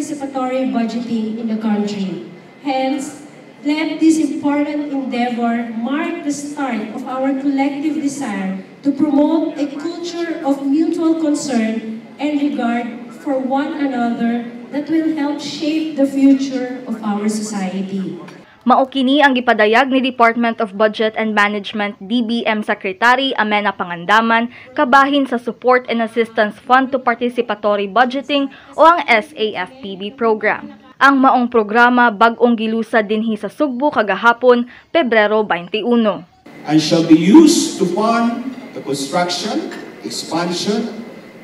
participatory budgeting in the country. Hence, let this important endeavor mark the start of our collective desire to promote a culture of mutual concern and regard for one another that will help shape the future of our society. Mao kini ang gipadayag ni Department of Budget and Management DBM Secretary Amena Pangandaman kabahin sa Support and Assistance Fund to Participatory Budgeting o ang SAFPB program. Ang maong programa bag-ong gilusad dinhi sa Sugbo kagahapon, Pebrero 21. And shall be used to fund the construction, expansion,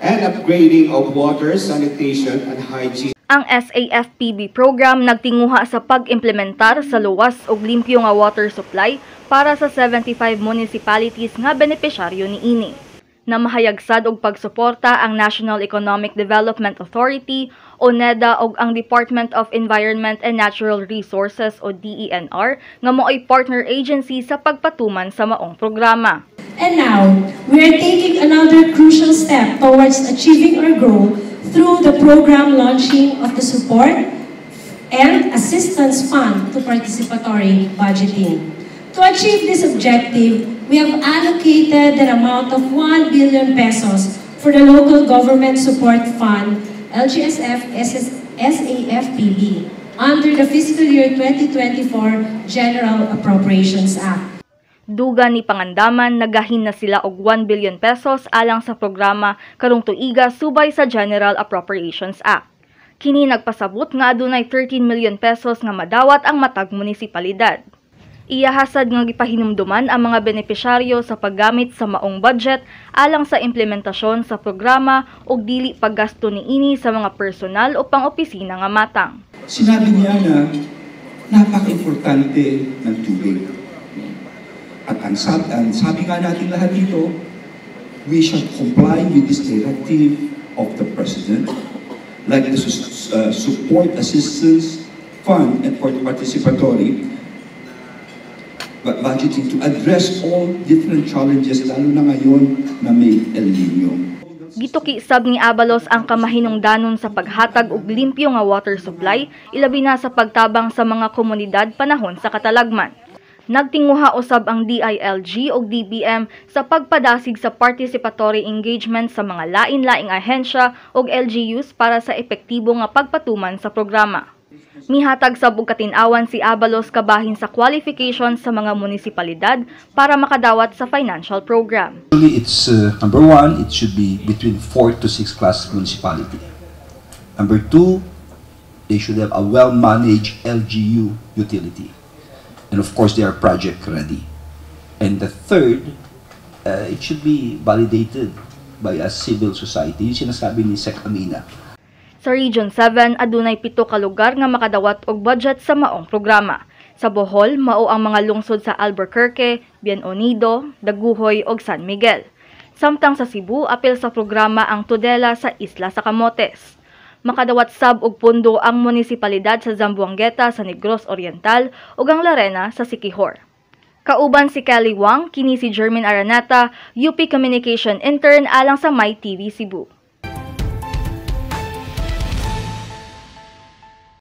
and upgrading of water, sanitation, and hygiene. Ang SAFPB program nagtinguha sa pag-implementar sa luwas og limpyo nga water supply para sa 75 municipalities nga benepisyaryo niini. Namahayagsad og pagsuporta ang National Economic Development Authority o NEDA og ang Department of Environment and Natural Resources o DENR nga mo'y partner agency sa pagpatuman sa maong programa. And now, we are taking another crucial step towards achieving our goal through the program launching of the Support and Assistance Fund to Participatory Budgeting. To achieve this objective, we have allocated an amount of 1 billion pesos for the Local Government Support Fund, LGSF SAFPB, under the Fiscal Year 2024 General Appropriations Act. Duga ni Pangandaman nagahin na sila og 1 billion pesos alang sa programa karong tuiga subay sa General Appropriations Act. Kini nagpasabot nga adunay 13 million pesos nga madawat ang matag munisipalidad. Iyahasad nga gipahinumduman ang mga benepisyaryo sa paggamit sa maong budget alang sa implementasyon sa programa ug dili paggasto niini sa mga personal o pang-opisina nga matang. Sinabi niya na napaka-importante ng tubig. At ang sabi nga natin lahat dito, we shall comply with this directive of the President, like the Support Assistance Fund and for participatory budgeting to address all different challenges, lalo na ngayon na may El Nino. Gituki-sab ni Abalos ang kamahinungdanon sa paghatag og limpyo nga water supply, ilabi na sa pagtabang sa mga komunidad panahon sa katalagman. Nagtinguha usab ang DILG o DBM sa pagpadasig sa participatory engagement sa mga lain-laing ahensya o LGUs para sa epektibo nga pagpatuman sa programa. Mihatag sa katin-awan si Abalos kabahin sa qualification sa mga munisipalidad para makadawat sa financial program. It's number 1, it should be between 4 to 6 class municipality. Number 2, they should have a well-managed LGU utility. And of course, they are project ready. And the third, it should be validated by a civil society. Yung sinasabi ni Sec Amina. Sa Region 7, adunay 7 ka lugar nga makadawat og budget sa maong programa. Sa Bohol, mao ang mga lungsod sa Albuquerque, Bienvenido, Daguhoy ug San Miguel. Samtang sa Cebu, apil sa programa ang Tudela sa Isla sa Camotes. Makadawat sab og pundo ang munisipalidad sa Zamboangueta sa Negros Oriental ug ang Larena sa Siquijor. Kauban si Kelly Wang, kini si Jermaine Aranata, UP Communication Intern alang sa My TV Cebu.